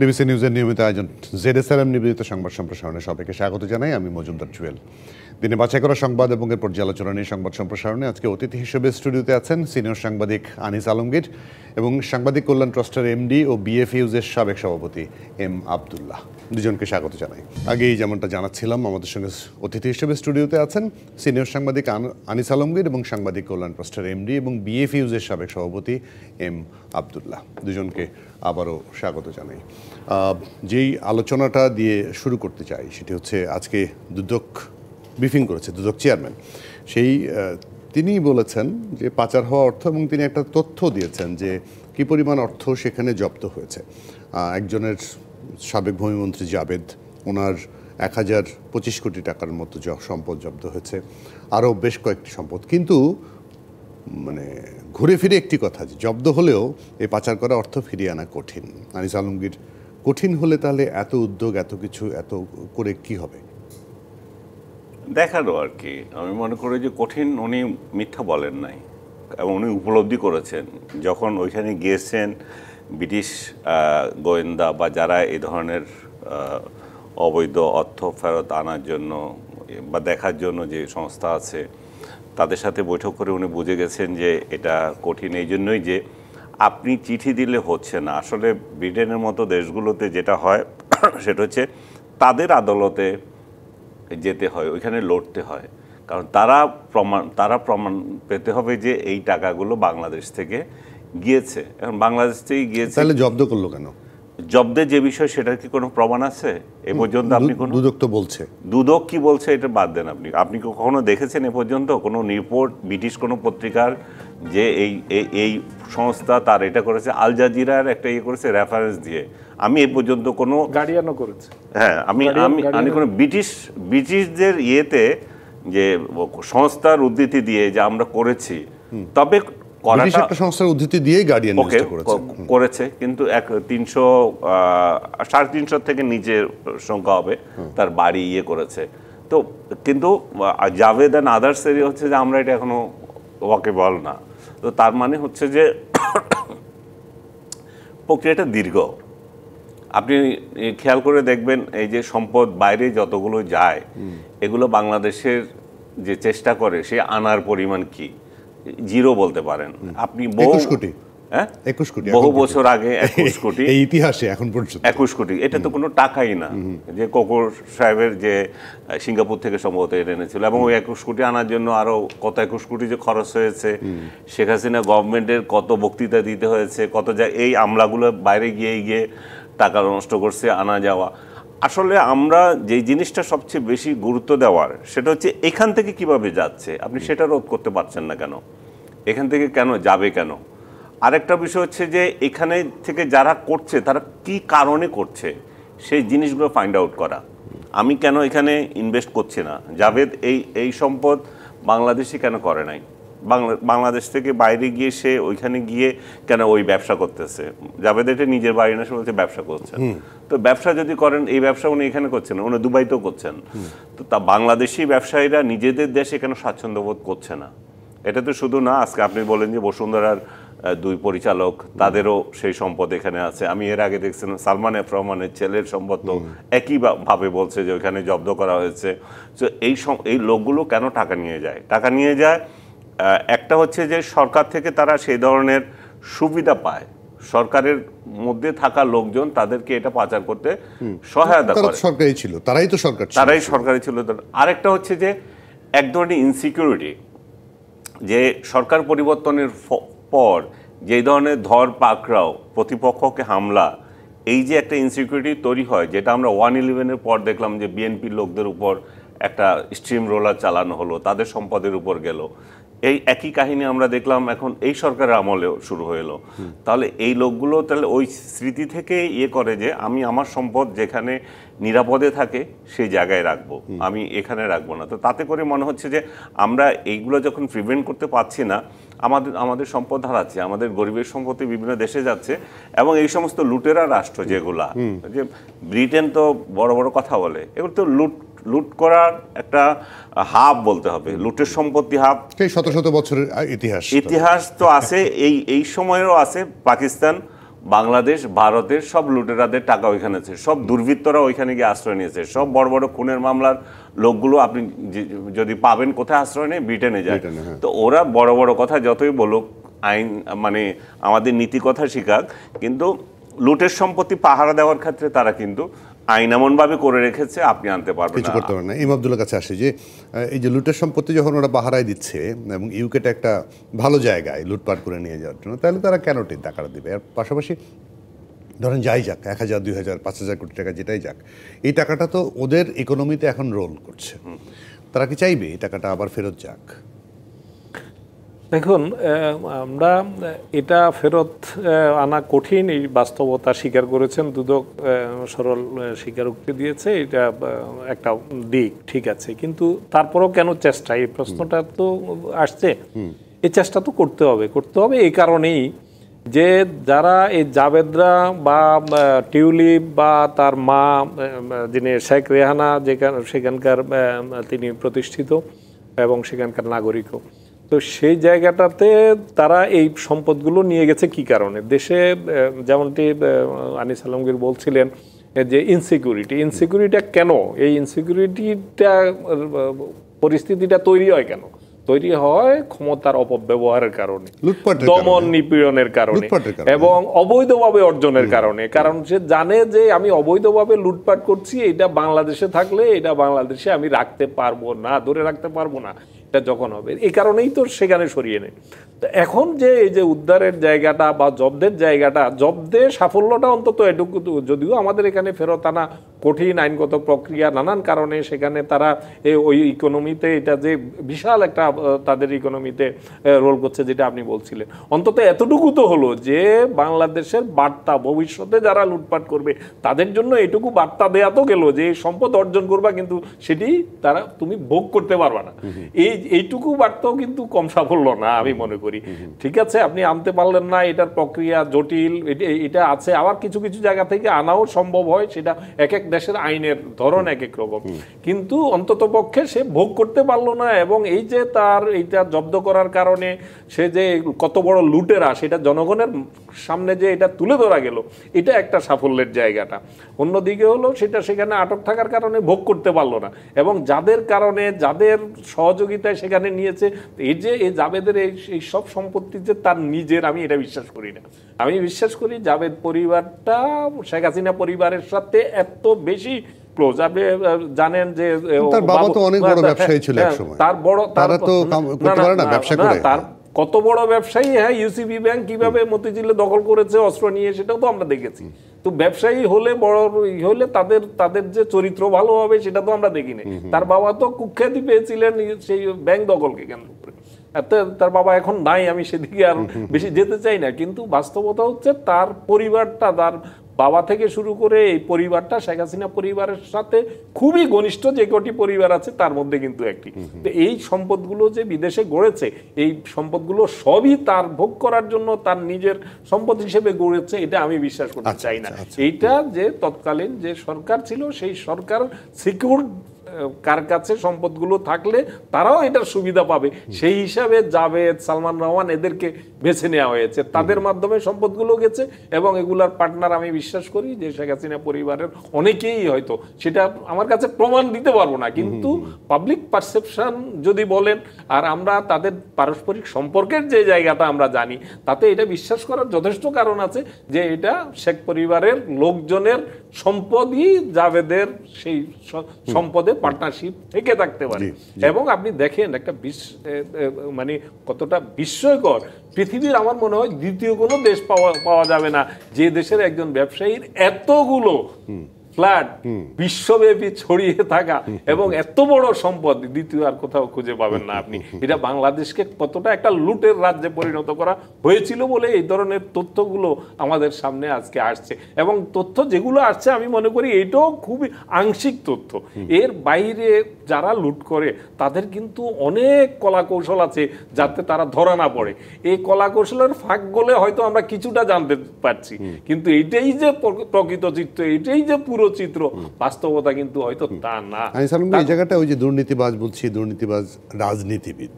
DBC নিউজের নিয়মিত আয়োজন জেডএসআরএম নিবেদিত সংবাদ সম্প্রসারণে সবাইকে স্বাগত জানাই। আমি মজুমদার জুয়েল। দিনে বাছাই করা সংবাদ এবং এর পর্যালোচনা নিয়ে সংবাদ সম্প্রসারণে আজকে অতিথি হিসেবে স্টুডিওতে আছেন সিনিয়র সাংবাদিক আনিস আলমগীর এবং সাংবাদিক কল্যাণ ট্রাস্টের এমডি ও বিএফইউজের সাবেক সভাপতি এম আবদুল্লাহ। দুজনকে স্বাগত জানাই। আগেই যেমনটা জানাচ্ছিলাম, আমাদের সঙ্গে অতিথি হিসেবে স্টুডিওতে আছেন সিনিয়র সাংবাদিক আনিস আলমগীর এবং সাংবাদিক কল্যাণ ট্রাস্টের এমডি এবং বিএফইউজের সাবেক সভাপতি এম আবদুল্লাহ। দুজনকে আবারও স্বাগত জানাই। যেই আলোচনাটা দিয়ে শুরু করতে চাই সেটি হচ্ছে, আজকে দুদক ব্রিফিং করেছে দুদক চেয়ারম্যান। তিনি বলেছেন যে পাচার হওয়া অর্থ, এবং তিনি একটা তথ্য দিয়েছেন যে কী পরিমাণ অর্থ সেখানে জব্দ হয়েছে। একজনের সাবেক ভূমিমন্ত্রী জাবেদ, ওনার 1025 কোটি টাকার মতো সম্পদ জব্দ হয়েছে, আরও বেশ কয়েকটি সম্পদ। কিন্তু মানে ঘুরে ফিরে একটি কথা, যে জব্দ হলেও এই পাচার করা অর্থ ফিরিয়ে আনা কঠিন। আনিস আলমগীর, কঠিন হলে তাহলে এত উদ্যোগ, এত কিছু এত করে কি হবে? দেখালো আর কি। আমি মনে করি যে কঠিন, উনি মিথ্যা বলেন নাই এবং উনি উপলব্ধি করেছেন যখন ওইখানে গিয়েছেন। ব্রিটিশ গোয়েন্দা বা যারা এই ধরনের অবৈধ অর্থ ফেরত আনার জন্য বা দেখার জন্য যে সংস্থা আছে, তাদের সাথে বৈঠক করে উনি বুঝে গেছেন যে এটা কঠিন। এই জন্যই যে আপনি চিঠি দিলে হচ্ছে না। আসলে ব্রিটেনের মতো দেশগুলোতে যেটা হয় সেটা হচ্ছে তাদের আদালতে যেতে হয়, ওইখানে লড়তে হয়, কারণ তারা প্রমাণ পেতে হবে যে এই টাকাগুলো বাংলাদেশ থেকে গিয়েছে। এখন বাংলাদেশ থেকে গিয়েছে, তাহলে জব্দ করলো কেন? জব্দের যে বিষয়, সেটার কি কোনো প্রমাণ আছে এ পর্যন্ত? আপনি কোনো দুদক তো বলছে, দুদক কি বলছে এটা বাদ দেন। আপনি কখনো দেখেছেন এ পর্যন্ত কোনো রিপোর্ট ব্রিটিশ কোনো পত্রিকার যে এই সংস্থা তার এটা করেছে? আল জাজিরার একটা করেছে রেফারেন্স দিয়ে। আমি এ পর্যন্ত কোনো গার্ডিয়ানও করেছে। হ্যাঁ, আমি কোনো ব্রিটিশদের ইয়েতে যে সংস্থার উদ্ধৃতি দিয়ে যে আমরা করেছি, তবে একটা সংস্থার উদ্ধৃতি দিয়ে গার্ডিয়ান করেছে, কিন্তু 300 থেকে নিচের সংখ্যা হবে তার বাড়ি করেছে। তো কিন্তু জাভেদ অ্যান্ড আদার্স হচ্ছে যে আমরা এটা এখনো ওয়াকেবল না। তো তার মানে হচ্ছে যে প্রক্রিয়াটা দীর্ঘ। আপনি খেয়াল করে দেখবেন, এই যে সম্পদ বাইরে যতগুলো যায়, এগুলো বাংলাদেশের যে চেষ্টা করে সে আনার পরিমাণ কি? জিরো বলতে পারেন আপনি। 21 কোটি, হ্যাঁ, 21 কোটি, বহু বছর আগে 21 কোটি এই ইতিহাসে এখন পর্যন্ত 21 কোটি। এটা তো কোনো টাকাই না। যে কোকর সাহেবের যে সিঙ্গাপুর থেকে সম্ভবত এটা এনেছিল, এবং ওই 21 কোটি আনার জন্য আরো কত 21 কোটি যে খরচ হয়েছে, শেখ হাসিনা গভর্নমেন্টের কত বক্তৃতা দিতে হয়েছে, কত এই আমলাগুলো বাইরে গিয়ে টাকা নষ্ট করছে আনা যাওয়া। আসলে আমরা যে জিনিসটা সবচেয়ে বেশি গুরুত্ব দেওয়ার, সেটা হচ্ছে এখান থেকে কিভাবে যাচ্ছে, আপনি সেটা রোধ করতে পারছেন না কেন, এখান থেকে কেন যাবে কেন। আরেকটা বিষয় হচ্ছে যে এখানে থেকে যারা করছে তারা কি কারণে করছে, সেই জিনিসগুলো ফাইন্ড আউট করা। আমি কেন এখানে ইনভেস্ট করছি না, জাভেদ এই সম্পদ বাংলাদেশে কেন করে নাই, বাংলাদেশ থেকে বাইরে গিয়ে সে ওইখানে গিয়ে কেন ওই ব্যবসা করতেছে। জাভেদ এটা নিজের বাড়ি না, সে বলছে ব্যবসা করছেন। তো ব্যবসা যদি করেন, এই ব্যবসা উনি এখানে করছেন, উনি দুবাইতেও করছেন। তো তা বাংলাদেশি ব্যবসায়ীরা নিজেদের দেশে কেন স্বাচ্ছন্দ্য বোধ করছে না? এটা তো শুধু না, আজকে আপনি বলেন যে বসুন্ধরার 2 পরিচালক, তাদেরও সেই সম্পদ এখানে আছে। আমি এর আগে দেখছিলাম সালমান এফ রহমানের ছেলের সম্পদ তো একইভাবে বলছে যে ওইখানে জব্দ করা হয়েছে। তো এই লোকগুলো কেন টাকা নিয়ে যায়? একটা হচ্ছে যে সরকার থেকে তারা সেই ধরনের সুবিধা পায়, সরকারের মধ্যে থাকা লোকজন তাদেরকে এটা পাচার করতে সহায়তা করে। তারাই সরকারি ছিল। আরেকটা হচ্ছে যে এক ধরনের ইনসিকিউরিটি, যে সরকার পরিবর্তনের পর যে ধরনের ধর পাকড়াও, প্রতিপক্ষকে হামলা, এই যে একটা ইনসিকিউরিটি তৈরি হয়, যেটা আমরা 1/11-এর পর দেখলাম যে বিএনপির লোকদের উপর একটা স্ট্রিম রোলার চালানো হলো, তাদের সম্পদের উপর গেল। এই একই কাহিনী আমরা দেখলাম এখন এই সরকারের আমলেও শুরু হলো। তাহলে এই লোকগুলো তাহলে ওই স্মৃতি থেকে করে যে আমি আমার সম্পদ যেখানে নিরাপদে থাকে সেই জায়গায় রাখবো, আমি এখানে রাখবো না। তো তাতে করে মনে হচ্ছে যে আমরা এইগুলো যখন প্রিভেন্ট করতে পারছি না, আমাদের সম্পদ হারাচ্ছে, আমাদের গরিবের সম্পত্তি বিভিন্ন দেশে যাচ্ছে। এবং এই সমস্ত লুটেরা রাষ্ট্র যেগুলা, যে ব্রিটেন তো বড় বড় কথা বলে, এগুলো তো লুট করার একটা হাব বলতে হবে, লুটের সম্পত্তি হাব। শত শত বছরের ইতিহাস তো আছে, এই সময়েরও আছে। পাকিস্তান বাংলাদেশ ভারতের সব লুটেরাদের টাকা ওইখানে আছে, সব দুর্বৃত্তরা ওইখানে গিয়ে আশ্রয় নিয়েছে, সব বড় বড় খুনের মামলার লোকগুলো আপনি যদি পাবেন কোথায় আশ্রয় নেয়, ব্রিটেনে যায়। তো ওরা বড় বড় কথা যতই বলুক, আইন মানে আমাদের নীতি কথা শিখাক, কিন্তু লুটের সম্পত্তি পাহারা দেওয়ার ক্ষেত্রে তারা কিন্তু আইন এমনভাবে করে রেখেছে আপনি আনতে পারবেন কিছু করতে পারবেন না। ইমাম আব্দুল্লার কাছে আসে যে এই যে লুটের সম্পত্তি যখন ওরা পাহারায় দিচ্ছে এবং ইউকেটা একটা ভালো জায়গায় লুটপাট করে নিয়ে যাওয়ার জন্য, তাহলে তারা কেন টাকাটা দিবে? এর পাশাপাশি ধরেন যাই যাক 1,000, 2,000, 5,000 কোটি টাকা যেটাই যাক, এই টাকাটা তো ওদের ইকোনমিতে এখন রোল করছে। তারা কি চাইবে এই টাকাটা আবার ফেরত যাক? দেখুন, আমরা এটা ফেরত আনা কঠিন, এই বাস্তবতা স্বীকার করেছেন দুদক, সরল স্বীকারোক্তি দিয়েছে, এটা একটা দিক, ঠিক আছে। কিন্তু তারপরেও কেন চেষ্টা, এই প্রশ্নটা তো আসছে। এই চেষ্টা তো করতে হবে এই কারণেই যে যারা এই জাবেদরা বা টিউলিপ বা তার মা যিনি শেখ রেহানা, সেখানকার তিনি প্রতিষ্ঠিত এবং সেখানকার নাগরিকও, তো সেই জায়গাটাতে তারা এই সম্পদগুলো নিয়ে গেছে কি কারণে? দেশে যেমনটি আনিস আলমগীর বলছিলেন যে ইনসিকিউরিটিটা কেন, এই ইনসিকিউরিটিটা পরিস্থিতিটা তৈরি হয় কেন? তৈরি হয় ক্ষমতার অপব্যবহারের কারণে, দমন নিপীড়নের কারণে এবং অবৈধভাবে অর্জনের কারণে। কারণ সে জানে যে আমি অবৈধভাবে লুটপাট করছি, এটা বাংলাদেশে থাকলে এটা বাংলাদেশে আমি রাখতে পারবো না, ধরে রাখতে পারবো না, এটা যখন হবে। এই কারণেই তো সেখানে সরিয়ে নেয়। তো এখন যে এই যে উদ্ধারের জায়গাটা বা জব্দের জায়গাটা, জব্দের সাফল্যটা অন্তত এটুকু, যদিও আমাদের এখানে ফেরত আনা কঠিন, আইনগত প্রক্রিয়া, নানান কারণে সেখানে তারা ওই ইকোনমিতে, এটা যে বিশাল একটা তাদের ইকোনমিতে রোল করছে যেটা আপনি বলছিলেন, অন্তত এতটুকু তো হলো যে বাংলাদেশের বার্তা, ভবিষ্যতে যারা লুটপাট করবে তাদের জন্য এটুকু বার্তা দেয়া তো গেল যে সম্পদ অর্জন করবা কিন্তু সেটি তারা তুমি ভোগ করতে পারবা না। এইটুকু বার্তাও কিন্তু কম সাফল্য না আমি মনে করি। ঠিক আছে, আপনি আনতে পারলেন না, এটার প্রক্রিয়া জটিল, এটা আছে। আবার কিছু কিছু জায়গা থেকে আনাও সম্ভব হয়, সেটা এক এক দেশের আইনের ধরন এক এক রকম, কিন্তু অন্তত পক্ষে সে ভোগ করতে পারলো না। এবং এই যে তার এইটা জব্দ করার কারণে সে যে কত বড় লুটেরা, সেটা জনগণের সামনে যে এটা তুলে ধরা গেল, এটা একটা সাফল্যের জায়গাটা। অন্যদিকে হলো সেটা সেখানে আটক থাকার কারণে ভোগ করতে পারলো না, এবং যাদের কারণে, যাদের সহযোগিতায় সেখানে নিয়েছে, এই যে এই জাবেদের এই সব সম্পত্তি যে তার নিজের, আমি এটা বিশ্বাস করি না। আমি বিশ্বাস করি জাবেদ পরিবারটা শেখ হাসিনা পরিবারের সাথে এত বেশি ক্লোজ। আপনি জানেন যে তার বাবা তো অনেক বড় ব্যবসায়ী ছিল একসময়, তার বড়, তারা তো করতে পারে না ব্যবসা করে। তার কত বড় ব্যবসায়ী, হ্যাঁ, ইউসিবি ব্যাংক কিভাবে মতিঝিলে দখল করেছে অস্ত্র নিয়ে, সেটাও তো আমরা দেখেছি। তো ব্যবসায়ী হলে, বড় হলে তাদের যে চরিত্র ভালো হবে সেটা তো আমরা দেখিনি। তার বাবা তো কুখ্যাতি পেয়েছিলেন সেই ব্যাংক দখলকে কেন্দ্র করে। তার বাবা এখন নাই, আমি সেদিকে আর বেশি যেতে চাই না। কিন্তু বাস্তবতা হচ্ছে তার পরিবারটা, তার বাবা থেকে শুরু করে এই পরিবারটা শেখ হাসিনা পরিবারের সাথে খুবই ঘনিষ্ঠ, যে কটি পরিবার আছে তার মধ্যে কিন্তু একটি। তো এই সম্পদগুলো যে বিদেশে গড়েছে, এই সম্পদগুলো সবই তার ভোগ করার জন্য তার নিজের সম্পদ হিসেবে গড়েছে, এটা আমি বিশ্বাস করতে চাই না। এইটা যে তৎকালীন যে সরকার ছিল, সেই সরকার সিকিউর কার কাছে সম্পদগুলো থাকলে তারাও এটার সুবিধা পাবে, সেই হিসাবে জাভেদ, সালমান রহমান এদেরকে বেছে নেওয়া হয়েছে, তাদের মাধ্যমে সম্পদগুলো গেছে। এবং এগুলার পার্টনার আমি বিশ্বাস করি যে শেখ হাসিনা পরিবারের অনেকেই, হয়তো সেটা আমার কাছে প্রমাণ দিতে পারবো না, কিন্তু পাবলিক পারসেপশন যদি বলেন, আর আমরা তাদের পারস্পরিক সম্পর্কের যে জায়গাটা আমরা জানি, তাতে এটা বিশ্বাস করার যথেষ্ট কারণ আছে যে এটা শেখ পরিবারের লোকজনের সম্পদই জাভেদের সেই সম্পদে পার্টনারশিপ থেকে থাকতে পারে। এবং আপনি দেখেন একটা মানে কতটা বিস্ময়কর, পৃথিবীর আমার মনে হয় দ্বিতীয় কোনো দেশ পাওয়া যাবে না যে দেশের একজন ব্যবসায়ীর এতগুলো ফ্ল্যাট বিশ্বব্যাপী ছড়িয়ে থাকা এবং এত বড় সম্পদ দ্বিতীয় আর কোথাও খুঁজে পাবেন না আপনি। এটা বাংলাদেশকে কতটা একটা লুটের রাজ্যে পরিণত করা হয়েছিল বলে এই ধরনের তথ্যগুলো আমাদের সামনে আজকে আসছে। এবং তথ্য যেগুলো আসছে আমি মনে করি এটাও খুবই আংশিক তথ্য। এর বাইরে যারা লুট করে তাদের কিন্তু অনেক কলা কৌশল আছে যাতে তারা ধরা না পড়ে। এই কলা কৌশলের ফাঁক গলে হয়তো আমরা কিছুটা জানতে পারছি, কিন্তু এটাই যে প্রকৃত চিত্র, এটাই যে পুরো চিত্র, বাস্তবতা কিন্তু হয়তো তা না। এই জায়গাটা ওই যে দুর্নীতিবাজ বলছি, দুর্নীতিবাজ রাজনীতিবিদ,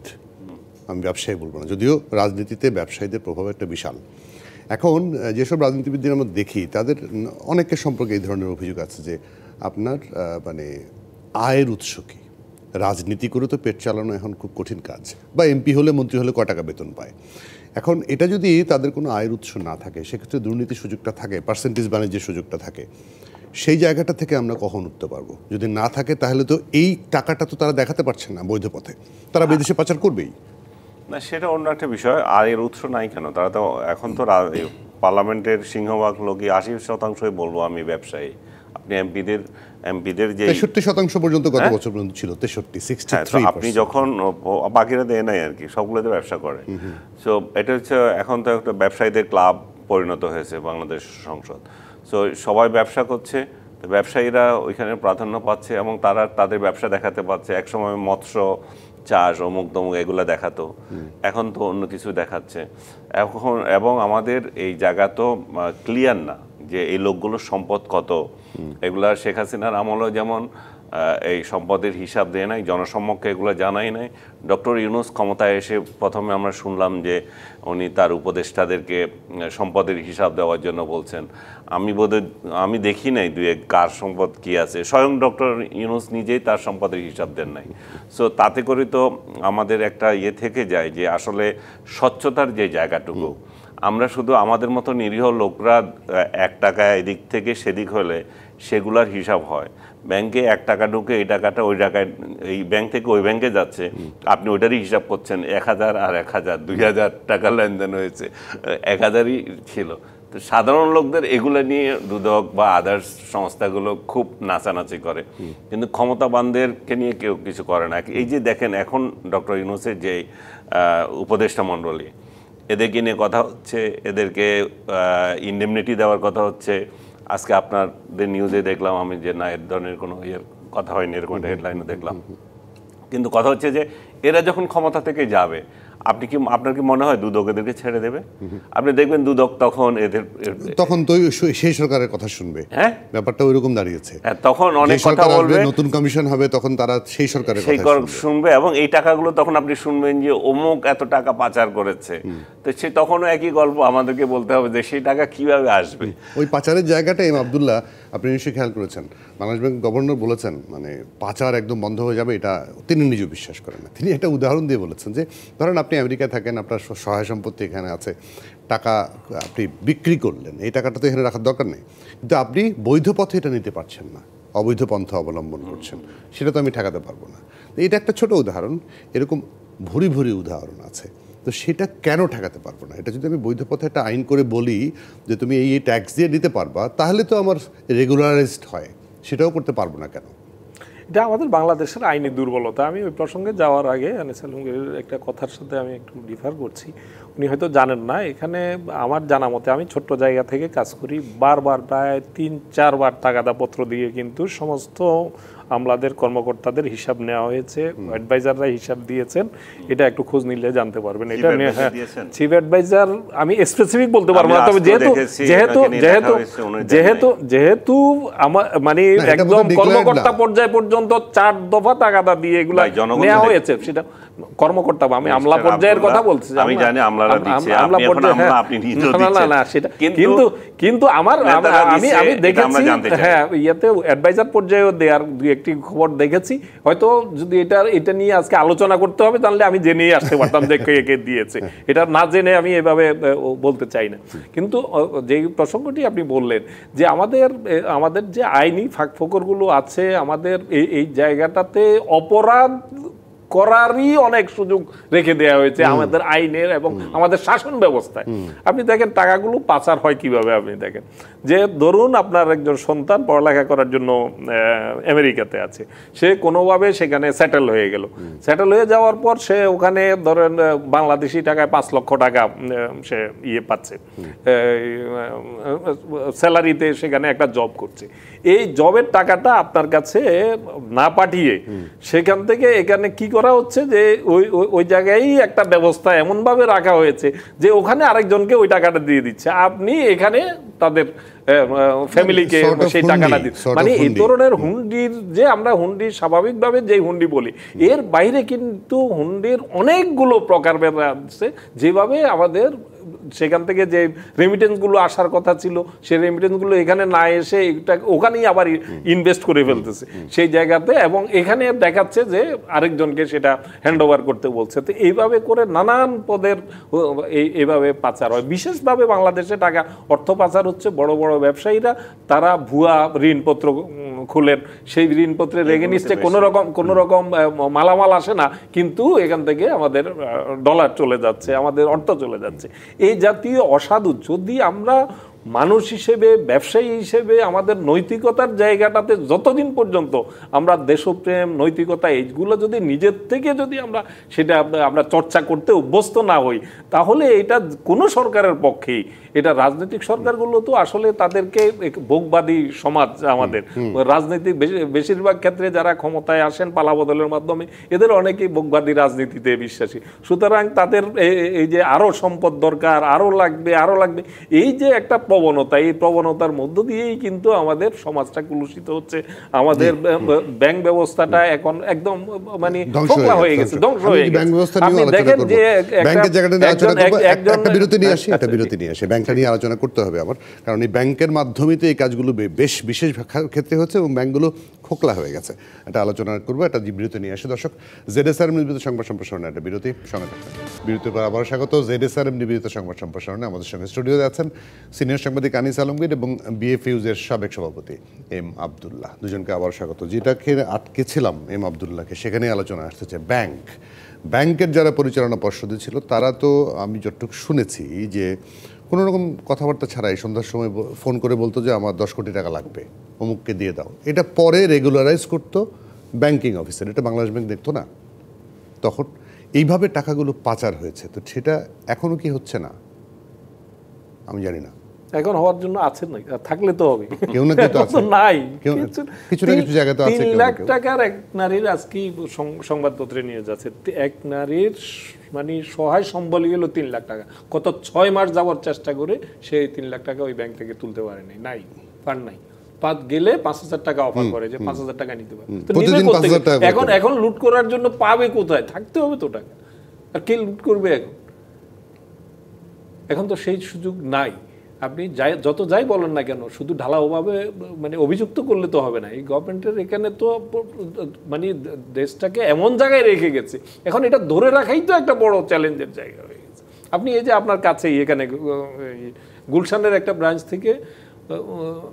আমি ব্যবসায়ী বলবো না, যদিও রাজনীতিতে ব্যবসায়ীদের প্রভাব একটা বিশাল। এখন যেসব রাজনীতিবিদদের আমরা দেখি তাদের অনেকের সম্পর্কে এই ধরনের অভিযোগ আছে যে আপনার মানে আয়ের উৎস কি? রাজনীতি করে তো পেট চালানো এখন খুব কঠিন কাজ, বা এমপি হলে মন্ত্রী হলে কয় টাকা বেতন পায়। এখন এটা যদি তাদের কোনো আয়ের উৎস না থাকে, সেক্ষেত্রে দুর্নীতির সুযোগটা থাকে, পার্সেন্টেজ বাণিজ্যের সুযোগটা থাকে, সেই জায়গাটা থেকে আমরা কখন উঠতে পারবো? যদি না থাকে তাহলে তো এই টাকাটা তো তারা দেখাতে পারছে না বৈধ পথে, তারা বিদেশে পাচার করবেই না। সেটা অন্য একটা বিষয়। আয়ের উৎস নাই কেন? তারা তো এখন তো পার্লামেন্টের সিংহভাগ লোকই 80%-ই বলবো আমি ব্যবসায়ী। আপনি এমপিদের যে 63% পর্যন্ত গত বছর পর্যন্ত ছিল, 63 আপনি যখন বাকিরা দেয় নাই আর কি, সবগুলোতে ব্যবসা করে। সো এটা হচ্ছে এখন তো একটা ব্যবসায়ীদের ক্লাব পরিণত হয়েছে বাংলাদেশ সংসদ। সো সবাই ব্যবসা করছে, ব্যবসায়ীরা ওইখানে প্রাধান্য পাচ্ছে এবং তারা তাদের ব্যবসা দেখাতে পারছে। একসময় মৎস্য চাষ অমুক তমুক এগুলো দেখাতো, এখন তো অন্য কিছু দেখাচ্ছে এখন। এবং আমাদের এই জায়গা তো ক্লিয়ার না যে এই লোকগুলোর সম্পদ কত। এগুলা শেখ হাসিনার আমলেও যেমন এই সম্পদের হিসাব দেয় নাই, জনসম্মুখে এগুলো জানাই নাই। ডক্টর ইউনূস ক্ষমতায় এসে প্রথমে আমরা শুনলাম যে উনি তার উপদেষ্টাদেরকে সম্পদের হিসাব দেওয়ার জন্য বলছেন। আমি দেখি নাই কার সম্পদ কি আছে। স্বয়ং ডক্টর ইউনূস নিজেই তার সম্পদের হিসাব দেন নাই। সো তাতে করে তো আমাদের একটা থেকে যায় যে আসলে স্বচ্ছতার যে জায়গাটুকু, আমরা শুধু আমাদের মতো নিরীহ লোকরা 1 টাকা এদিক থেকে সেদিক হলে সেগুলার হিসাব হয়। ব্যাংকে 1 টাকা ঢুকে এই টাকাটা ওই টাকায়, এই ব্যাংক থেকে ওই ব্যাংকে যাচ্ছে, আপনি ওইটারই হিসাব করছেন। 1000 আর 1000, 2000 টাকা লেনদেন হয়েছে, 1000ই ছিল। তো সাধারণ লোকদের এগুলো নিয়ে দুদক বা আদার্স সংস্থাগুলো খুব নাচানাচি করে, কিন্তু ক্ষমতাবানদেরকে নিয়ে কেউ কিছু করে না। এই যে দেখেন এখন ডক্টর ইউনূসের যে উপদেষ্টা মণ্ডলী, এদেরকে নিয়ে কথা হচ্ছে, এদেরকে ইনডেমনিটি দেওয়ার কথা হচ্ছে। আজকে আপনাদের নিউজে দেখলাম আমি যে না, এর ধরনের কোনো কথা হয়নি, এরকম একটা হেডলাইনও দেখলাম। কিন্তু কথা হচ্ছে যে এরা যখন ক্ষমতা থেকে যাবে, আপনার কি মনে হয় দুদক এদেরকে ছেড়ে দেবে? আপনি দেখবেন দুদক তখন তো সেই সরকারের কথা শুনবে। হ্যাঁ, ব্যাপারটা ওইরকম দাঁড়িয়েছে। তখন অনেক কথা বলবে, নতুন কমিশন হবে, তখন তারা সেই সরকারের কথা শুনবে। এবং এই টাকাগুলো তখন আপনি শুনবেন যে অমুক এত টাকা পাচার করেছে। তো সে তখনও একই গল্প আমাদেরকে বলতে হবে যে সেই টাকা কিভাবে আসবে। ওই পাচারের জায়গাটা আব্দুল্লাহ আপনি নিশ্চয়ই খেয়াল করেছেন, বাংলাদেশ ব্যাংক গভর্নর বলেছেন মানে পাচার একদম বন্ধ হয়ে যাবে, এটা তিনি নিজেও বিশ্বাস করেন না। তিনি একটা উদাহরণ দিয়ে বলেছেন যে ধরেন আপনি আমেরিকায় থাকেন, আপনার সহায় সম্পত্তি এখানে আছে, টাকা আপনি বিক্রি করলেন, এই টাকাটা তো এখানে রাখার দরকার নেই, কিন্তু আপনি বৈধ পথে এটা নিতে পারছেন না, অবৈধ পন্থা অবলম্বন করছেন, সেটা তো আমি ঠেকাতে পারবো না। এটা একটা ছোট উদাহরণ, এরকম ভুরি ভুরি উদাহরণ আছে। তো সেটা কেন ঠেকাতে পারবো না? এটা যদি আমি বৈধ পথে একটা আইন করে বলি যে তুমি এই ট্যাক্স দিয়ে দিতে পারবা, তাহলে তো আমার রেগুলারাইজড হয়, সেটাও করতে পারবো না কেন? এটা আমাদের বাংলাদেশের আইনি দুর্বলতা। আমি ওই প্রসঙ্গে যাওয়ার আগে আনিস আলমগীর একটা কথার সাথে আমি একটু ডিফার করছি। উনি হয়তো জানেন না, এখানে আমার জানা মতে, আমি ছোট্ট জায়গা থেকে কাজ করি, বারবার প্রায় 3-4 বার তাগাদাপত্র দিয়ে কিন্তু সমস্ত আমলাদের কর্মকর্তাদের হিসাব নেওয়া হয়েছে, অ্যাডভাইজাররা হিসাব দিয়েছেন। এটা একটু খোঁজ নিলে জানতে পারবেন। এটা নিয়ে চিফ অ্যাডভাইজার আমি স্পেসিফিক বলতে পারবো না, তবে যেহেতু আমার মানে একদম কর্মকর্তা পর্যায় পর্যন্ত 4 দফা তাগাদা দিয়ে এগুলা নেওয়া হয়েছে, সেটা কর্মকর্তা, আমি আমলা পর্যায়ের কথা বলছি। আমি জানি আমলারা দিচ্ছে, আমলা পর্যায়ে, আপনি নিজেও দিচ্ছেন না সেটা, কিন্তু আমি দেখেছি, হ্যাঁ, ইয়াতে অ্যাডভাইজার পর্যায়েও দেওয়ার 2-1টি খবর দেখেছি। হয়তো যদি এটা নিয়ে আজকে আলোচনা করতে হবে, তাহলে আমি জেনেই আসতে পারতাম যে কে দিয়েছে। এটা না জেনে আমি এভাবে বলতে চাই না। কিন্তু যে প্রসঙ্গটি আপনি বললেন যে আমাদের যে আইনি ফাঁকফোকরগুলো আছে, আমাদের এই জায়গাটাতে অপরাধ করারই অনেক সুযোগ রেখে দেওয়া হয়েছে আমাদের আইনের এবং আমাদের শাসন ব্যবস্থায়। আপনি দেখেন টাকাগুলো পাচার হয় কিভাবে। আপনি দেখেন যে ধরুন আপনার একজন সন্তান পড়ালেখা করার জন্য আমেরিকাতে আছে, সে কোনোভাবে সেখানে সেটেল হয়ে গেল। সেটেল হয়ে যাওয়ার পর সে ওখানে ধরেন বাংলাদেশি টাকায় 5 লক্ষ টাকা সে পাচ্ছে স্যালারিতে, সেখানে একটা জব করছে। এই জবের টাকাটা আপনার কাছে না পাঠিয়ে সেখান থেকে এখানে কি করা হচ্ছে যে ওই জায়গায় একটা ব্যবস্থা এমনভাবে রাখা হয়েছে যে ওখানে আরেকজনকে ওই টাকাটা দিয়ে দিচ্ছে, আপনি এখানে তাদের ফ্যামিলিকে সেই টাকাটা দিচ্ছে। মানে এই ধরনের হুন্ডির, যে আমরা হুন্ডি স্বাভাবিকভাবে যে হুন্ডি বলি, এর বাইরে কিন্তু হুন্ডির অনেকগুলো প্রকারভেদ আছে, যেভাবে আমাদের সেখান থেকে যে রেমিটেন্সগুলো আসার কথা ছিল সেই রেমিটেন্সগুলো এখানে না এসে এটা ওখানেই আবার ইনভেস্ট করে ফেলতেছে সেই জায়গাতে, এবং এখানে দেখাচ্ছে যে আরেকজনকে সেটা হ্যান্ড ওভার করতে বলছে। তো এইভাবে করে নানান পদের এইভাবে পাচার হয়। বিশেষভাবে বাংলাদেশে টাকা অর্থ পাচার হচ্ছে বড় বড় ব্যবসায়ীরা, তারা ভুয়া ঋণপত্র খুলেন, সেই ঋণপত্রের এগেনিস্টে কোনো রকম মালামাল আসে না, কিন্তু এখান থেকে আমাদের ডলার চলে যাচ্ছে, আমাদের অর্থ চলে যাচ্ছে। এই জাতীয় অসাধু, যদি আমরা মানুষ হিসেবে, ব্যবসায়ী হিসেবে আমাদের নৈতিকতার জায়গাটাতে যতদিন পর্যন্ত আমরা দেশপ্রেম, নৈতিকতা এইগুলো যদি নিজের থেকে যদি আমরা চর্চা করতে অভ্যস্ত না হই, তাহলে এটা কোনো সরকারের পক্ষেই, এটা রাজনৈতিক সরকারগুলো তো আসলে তাদেরকে ভোগবাদী সমাজ, আমাদের রাজনীতি বেশিরভাগ ক্ষেত্রে যারা ক্ষমতায় আসেন পালাবদলের মাধ্যমে, এদের অনেকেই ভোগবাদী রাজনীতিতে বিশ্বাসী। সুতরাং তাদের এই যে আরো সম্পদ দরকার, আরো লাগবে, এই যে একটা প্রবণতা, এই প্রবণতার মধ্য দিয়েই কিন্তু আমাদের সমাজটা কলুষিত হচ্ছে। আমাদের ব্যাংক ব্যবস্থাটা এখন একদম মানে ফোকলা হয়ে গেছে, ধ্বংস হয়ে গেছে। আপনি দেখেন যে একটা বিরতি নিয়ে আসি, ব্যাংকটা নিয়ে আলোচনা করতে হবে আমার, কারণ এই ব্যাংকের মাধ্যমে তো এই কাজগুলো বেশ বিশেষ ক্ষেত্রে হচ্ছে এবং ব্যাংকগুলো খোকলা হয়ে গেছে। এটা আলোচনা করবো, একটা বিরতি নিয়ে আসি। দর্শক, জেডএসআরএম নিবেদিত সংবাদ সম্প্রসারণে একটা বিরতির পর আবার স্বাগত। জেডএসআরএম নিবেদিত সংবাদ সম্প্রসারণে আমাদের সঙ্গে স্টুডিওতে আছেন সিনিয়র সাংবাদিক আনিস আলমগীর এবং বিএফইউজের সাবেক সভাপতি এম আব্দুল্লাহ। দুজনকে আবার স্বাগত। যেটাকে আটকেছিলাম এম আব্দুল্লাহকে, সেখানে আলোচনা আসতেছে ব্যাংকের যারা পরিচালনা পর্ষদে ছিল, তারা তো আমি যতটুকু শুনেছি যে কোনো রকম কথাবার্তা ছাড়াই সন্ধ্যার সময় ফোন করে বলতো যে আমার 10 কোটি টাকা লাগবে, অমুককে দিয়ে দাও। এটা পরে রেগুলারাইজ করতো ব্যাংকিং অফিসার, এটা বাংলাদেশ ব্যাংক দেখতো না তখন। এইভাবে টাকাগুলো পাচার হয়েছে, তো সেটা এখনো কি হচ্ছে না আমি জানি না। এখন হওয়ার জন্য আছে না, থাকলে তো হবে, কেউ না কেউ তো আছে, নাই কিছু না কিছু জায়গায় তো আছে। 3 লাখ টাকার এক নারীর আজকে সংবাদপত্রে নিয়ে যাচ্ছে, এক নারীর মানে সহায় সম্বল গেল 3 লাখ টাকা। কত 6 মাস যাওয়ার চেষ্টা করে সেই 3 লাখ টাকা ওই ব্যাংক থেকে তুলতে পারেনি, নাই ফান্ড নাই। গেলে 5,000 টাকা অফার করে যে 5,000 টাকা নিতে পারে, এখন লুট করার জন্য পাবে কোথায়? থাকতে হবে তো টাকা, আর কে লুট করবে এখন তো সেই সুযোগ নাই। আপনি যাই বলেন না কেন, শুধু ঢালাওভাবে মানে অভিযুক্ত করলে তো হবে না। এই গভর্নমেন্টের এখানে তো মানে দেশটাকে এমন জায়গায় রেখে গেছে, এখন এটা ধরে রাখাই তো একটা বড় চ্যালেঞ্জের জায়গা হয়ে গেছে। আপনি এই যে আপনার কাছেই এখানে গুলশানের একটা ব্রাঞ্চ থেকে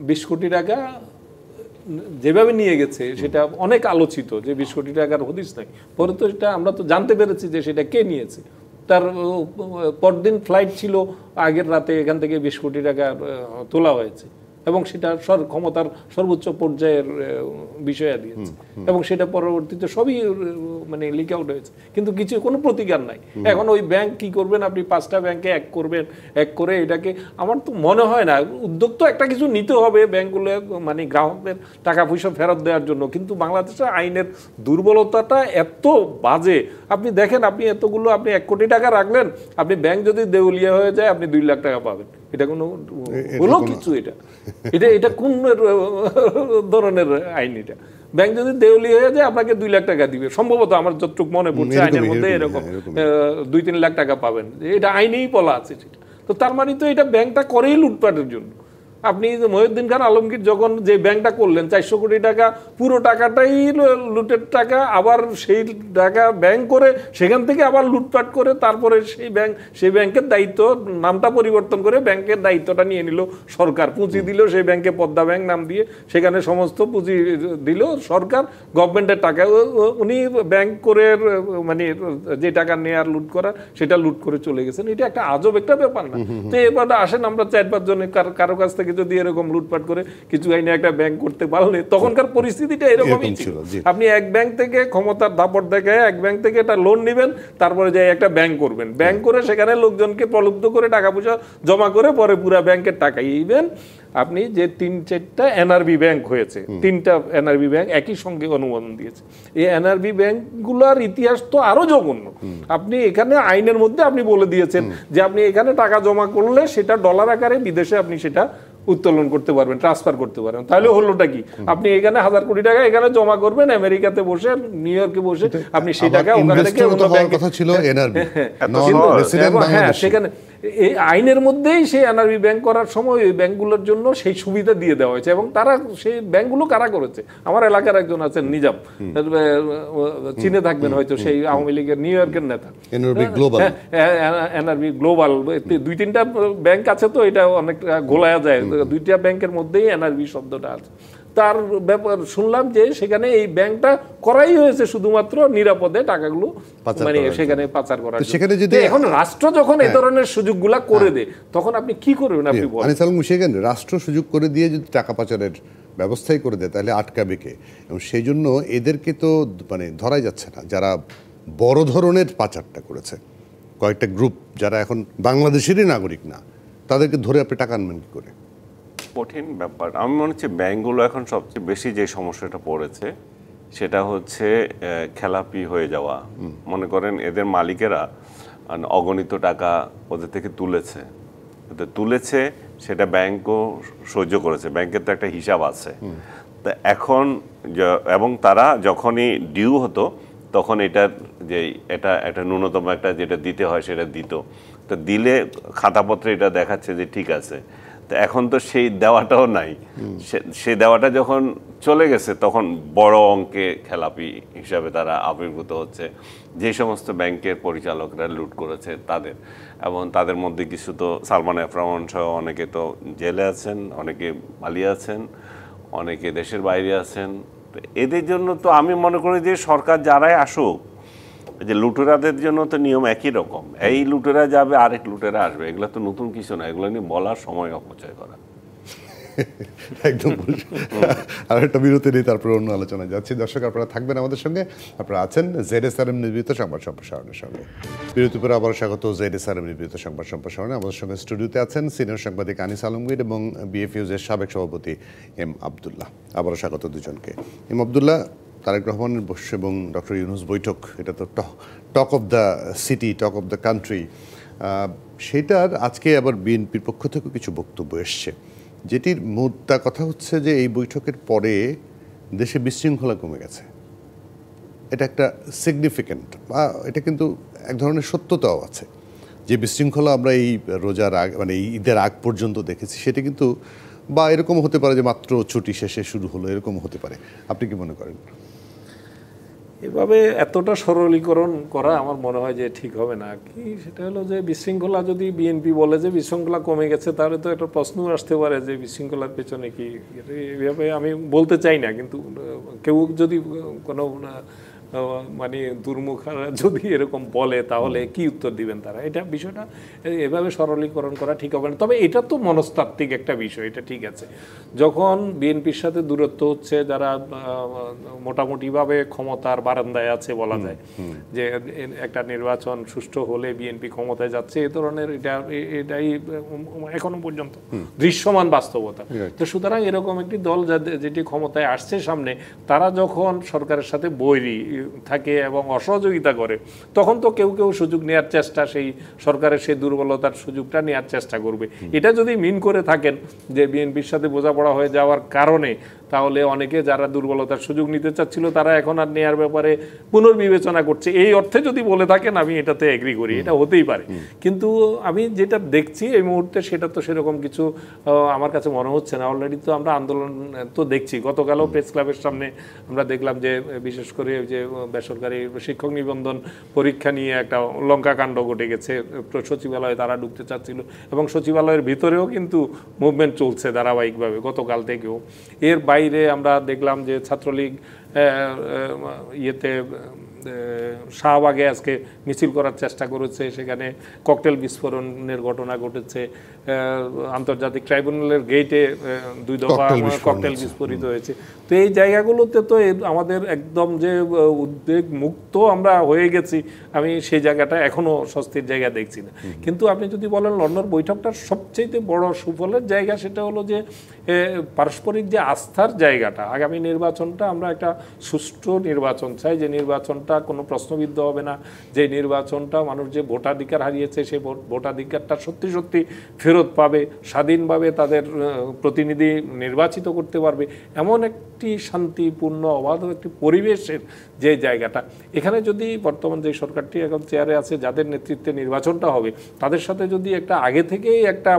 20 কোটি টাকা যেভাবে নিয়ে গেছে, সেটা অনেক আলোচিত যে 20 কোটি টাকার হদিস নাই। পরে তো এটা আমরা তো জানতে পেরেছি যে সেটা কে নিয়েছে। তার পরদিন ফ্লাইট ছিল, আগের রাতে এখান থেকে 20 কোটি টাকা তোলা হয়েছে, এবং সেটা ক্ষমতার সর্বোচ্চ পর্যায়ের বিষয় দিয়েছে, এবং সেটা পরবর্তীতে সবই মানে লিক আউট হয়েছে, কিন্তু কিছু কোনো প্রতিকার নাই। এখন ওই ব্যাংক কি করবেন? আপনি 5টা ব্যাংকে এক করে এটাকে, আমার তো মনে হয় না, উদ্যোগ তো একটা কিছু নিতে হবে ব্যাংকগুলো মানে গ্রাহকদের টাকা পয়সা ফেরত দেওয়ার জন্য, কিন্তু বাংলাদেশের আইনের দুর্বলতাটা এত বাজে। আপনি দেখেন, আপনি এতগুলো, আপনি 1 কোটি টাকা রাখলেন, আপনি ব্যাংক যদি দেউলিয়া হয়ে যায় আপনি 2 লাখ টাকা পাবেন। এটা কোনো হলো কিছু? এটা কোন ধরনের আইন? এটা ব্যাংক যদি দেউলি হয়ে যায় আপনাকে 2 লাখ টাকা দিবে, সম্ভবত আমার যতটুকু মনে পড়ছে আইনের মধ্যে এরকম 2-3 লাখ টাকা পাবেন, এটা আইনেই বলা আছে সেটা। তো তার মানে তো এটা ব্যাংকটা করেই লুটপাটের জন্য। আপনি মহিউদ্দিন খান আলমগীর যখন যে ব্যাংকটা করলেন 400 কোটি টাকা, পুরো টাকাটাই লুটের টাকা, আবার সেই টাকা ব্যাংক করে সেখান থেকে আবার লুটপাট করে তারপরে সেই ব্যাংকের দায়িত্ব, নামটা পরিবর্তন করে ব্যাংকের দায়িত্বটা নিয়ে নিল সরকার, পুঁজি দিল সেই ব্যাংকে পদ্মা ব্যাংক নাম দিয়ে, সেখানে সমস্ত পুঁজি দিল সরকার, গভর্নমেন্টের টাকা। উনি ব্যাংক করে মানে যে টাকা নেয়ার লুট করা সেটা লুট করে চলে গেছেন। এটা একটা আজব একটা ব্যাপার না? তো এবার আসেন আমরা 4-5 জনের কারো কাছ থেকে যদি এরকম লুটপাট করে কিছু আইনে একটা ব্যাংক করতে পারলে, তখনকার পরিস্থিতিটা এরকমই ছিল। আপনি এক ব্যাংক থেকে ক্ষমতার দাপট দেখায় এক ব্যাংক থেকে একটা লোন নেবেন, তারপরে যাই একটা ব্যাংক করবেন, ব্যাংক করে সেখানে লোকজনকে প্রলুব্ধ করে টাকা পয়সা জমা করে পরে পুরা ব্যাংকের টাকা ইভেন আপনি যে 3-4টা এনআরবি ব্যাংক হয়েছে, 3টা এনআরবি ব্যাংক একই সঙ্গে অনুমোদন দিয়েছে। এই এনআরবি ব্যাংকগুলোর ইতিহাস তো আরো জঘন্য। আপনি এখানে আইনের মধ্যে আপনি বলে দিয়েছেন যে আপনি এখানে টাকা জমা করলে সেটা ডলার আকারে বিদেশে আপনি সেটা উত্তোলন করতে পারবেন, ট্রান্সফার করতে পারবেন। তাহলে হলোটা কি? আপনি এখানে 1000 কোটি টাকা এখানে জমা করবেন, আমেরিকাতে বসে, নিউ ইয়র্কে বসে, আপনি সেই টাকা ওখানে থেকে কথা ছিল এনআরবি, হ্যাঁ সেখানে এই আইনের মধ্যেই সেই এনআরবি ব্যাংক করার সময় ওই ব্যাংকগুলোর জন্য সেই সুবিধা দিয়ে দেওয়া হয়েছে এবং তারা সেই ব্যাংকগুলো কারা করেছে আমার এলাকার একজন আছেন নিজাম, চিনে থাকবেন হয়তো, সেই আওয়ামী লীগের নিউ ইয়র্কের নেতা, এনআরবি গ্লোবাল, 2-3টা ব্যাংক আছে তো এটা অনেক গোলায়া যায়, 2টা ব্যাংকের মধ্যেই এনআরবি শব্দটা আছে। তার ব্যাপার শুনলাম যে সেখানে এই ব্যাংকটা করাই হয়েছে শুধুমাত্র নিরাপদে টাকাগুলো মানে সেখানে পাচার করার জন্য। এখন রাষ্ট্র যখন এই ধরনের সুযোগগুলা করে দেয় তখন আপনি কি করবেন? আপনি বলেন রাষ্ট্র সুযোগ করে দিয়ে যদি টাকা পাচারের ব্যবস্থাই করে দেয় তাহলে আটকাবে কে? এবং সেই জন্য এদেরকে তো মানে ধরাই যাচ্ছে না যারা বড় ধরনের পাচারটা করেছে, কয়েকটা গ্রুপ যারা এখন বাংলাদেশেরই নাগরিক না, তাদেরকে ধরে আপনি টাকা আনবেন কি করে? কঠিন ব্যাপার। আমি মনে হচ্ছে ব্যাংকগুলো এখন সবচেয়ে বেশি যে সমস্যাটা পড়েছে সেটা হচ্ছে খেলাপি হয়ে যাওয়া। মনে করেন এদের মালিকেরা অগণিত টাকা ওদের থেকে তুলেছে, সেটা ব্যাংকও সহ্য করেছে, ব্যাংকের তো একটা হিসাব আছে। তা এখন এবং তারা যখনই ডিউ হতো তখন এটার যে এটা একটা ন্যূনতম একটা যেটা দিতে হয় সেটা দিত, তো দিলে খাতাপত্রে এটা দেখাচ্ছে যে ঠিক আছে। তো এখন তো সেই দেওয়াটাও নাই, সেই দেওয়াটা যখন চলে গেছে তখন বড় অঙ্কে খেলাপি হিসাবে তারা আবির্ভূত হচ্ছে। যে সমস্ত ব্যাংকের পরিচালকরা লুট করেছে তাদের, এবং তাদের মধ্যে কিছু তো সালমান এফ রহমান সহ অনেকে তো জেলে আছেন, অনেকে পালিয়ে আছেন, অনেকে দেশের বাইরে আছেন। তো এদের জন্য তো আমি মনে করি যে সরকার যারাই আসুক, যে লুটেরাদের জন্য তো নিয়ম একই রকম, এই লুটেরা যাবে আরেক লুটেরা আসবে, এগুলো তো নতুন কিছু না, এগুলো নিয়ে বলার সময় অপচয় করা। একদম। আর একটা বিরতি নেই, তারপরে অন্য আলোচনায় যাচ্ছি। দর্শক আপনারা থাকবেন আমাদের সঙ্গে, আপনারা আছেন ZSRM নির্মিত সংবাদ সম্প্রসারণের সঙ্গে। বিরতির পরে আবার স্বাগত ZSRM নির্মিত সংবাদ সম্প্রসারণে। আমাদের সঙ্গে স্টুডিওতে আছেন সিনিয়র সাংবাদিক আনিস আলমগীর এবং BFUজ-এর সাবেক সভাপতি এম আবদুল্লাহ। আবারও স্বাগত দুজনকে। এম আবদুল্লাহ, তারেক রহমানের বসে এবং ডক্টর ইউনূস বৈঠক, এটা তো talk of the city, talk of the country. সেটার আজকে আবার বিএনপির পক্ষ থেকে কিছু বক্তব্য এসছে, যেটির মুদ্রা কথা হচ্ছে যে এই বৈঠকের পরে দেশে বিশৃঙ্খলা কমে গেছে। এটা একটা সিগনিফিক্যান্ট, বা এটা কিন্তু এক ধরনের সত্যতাও আছে যে বিশৃঙ্খলা আমরা এই রোজার আগ মানে এই ঈদের আগ পর্যন্ত দেখেছি, সেটা কিন্তু বা এরকম হতে পারে যে মাত্র ছুটি শেষে শুরু হলো, এরকম হতে পারে। আপনি কি মনে করেন? এভাবে এতটা সরলীকরণ করা আমার মনে হয় যে ঠিক হবে না। কি সেটা হলো যে বিশৃঙ্খলা, যদি বিএনপি বলে যে বিশৃঙ্খলা কমে গেছে তাহলে তো একটা প্রশ্ন আসতে পারে যে বিশৃঙ্খলার পেছনে কি। এভাবে আমি বলতে চাই না, কিন্তু কেউ যদি কোনো মানে দুর্মুখারা যদি এরকম বলে তাহলে কি উত্তর দিবেন তারা? এটা বিষয়টা এভাবে সরলীকরণ করা ঠিক হবে না। তবে এটা তো মনস্তাত্ত্বিক একটা বিষয়, এটা ঠিক আছে। যখন বিএনপির সাথে দূরত্ব হচ্ছে, যারা মোটামুটিভাবে ক্ষমতার বারান্দায় আছে বলা যায়, যে একটা নির্বাচন সুষ্ঠু হলে বিএনপি ক্ষমতায় যাচ্ছে, এ ধরনের এটাই এখনো পর্যন্ত দৃশ্যমান বাস্তবতা। তো সুতরাং এরকম একটি দল যেটি ক্ষমতায় আসছে সামনে, তারা যখন সরকারের সাথে বৈরী থাকে এবং অসহযোগিতা করে, তখন তো কেউ কেউ সুযোগ নেওয়ার চেষ্টা, সেই সরকারের সেই দুর্বলতার সুযোগটা নেওয়ার চেষ্টা করবে। এটা যদি মিন করে থাকেন যে বিএনপির সাথে বোঝাপড়া হয়ে যাওয়ার কারণে, তাহলে অনেকে যারা দুর্বলতার সুযোগ নিতে চাচ্ছিল তারা এখন আর নেয়ার ব্যাপারে পুনর্বিবেচনা করছে, এই অর্থে যদি বলে থাকেন আমি এটাতে এগ্রি করি, এটা হতেই পারে। কিন্তু আমি যেটা দেখছি এই মুহূর্তে সেটা তো সেরকম কিছু আমার কাছে মনে হচ্ছে না। অলরেডি তো আমরা আন্দোলন তো দেখছি, গতকালও প্রেস ক্লাবের সামনে আমরা দেখলাম যে বিশেষ করে যে বেসরকারি শিক্ষক নিবন্ধন পরীক্ষা নিয়ে একটা লঙ্কাকাণ্ড ঘটে গেছে, সচিবালয়ে তারা ঢুকতে চাচ্ছিল এবং সচিবালয়ের ভিতরেও কিন্তু মুভমেন্ট চলছে ধারাবাহিকভাবে গতকাল থেকেও। এর বাইরে আমরা দেখলাম যে ছাত্রলীগ শাহবাগে আজকে মিছিল করার চেষ্টা করেছে, সেখানে ককটেল বিস্ফোরণের ঘটনা ঘটেছে। আন্তর্জাতিক ট্রাইব্যুনালের গেটে 2 দফা ককটেল বিস্ফোরিত হয়েছে। তো এই জায়গাগুলোতে তো আমাদের একদম যে উদ্বেগ মুক্ত আমরা হয়ে গেছি, আমি সেই জায়গাটা এখনো স্বস্তির জায়গা দেখছি না। কিন্তু আপনি যদি বলেন লন্ডন বৈঠকটার সবচেয়ে বড় সুফলের জায়গা, সেটা হলো যে পারস্পরিক যে আস্থার জায়গাটা। আগামী নির্বাচনটা আমরা একটা সুষ্ঠু নির্বাচন চাই, যে নির্বাচনটা কোনো প্রশ্নবিদ্ধ হবে না, যে নির্বাচনটা মানুষ যে ভোটাধিকার হারিয়েছে সেই ভোটাধিকারটা সত্যি সত্যি ফেরত ফেরত পাবে, স্বাধীনভাবে তাদের প্রতিনিধি নির্বাচিত করতে পারবে, এমন একটি শান্তিপূর্ণ অবাধ একটি পরিবেশের যে জায়গাটা, এখানে যদি বর্তমান যে সরকারটি এখন চেয়ারে আছে, যাদের নেতৃত্বে নির্বাচনটা হবে, তাদের সাথে যদি একটা আগে থেকেই একটা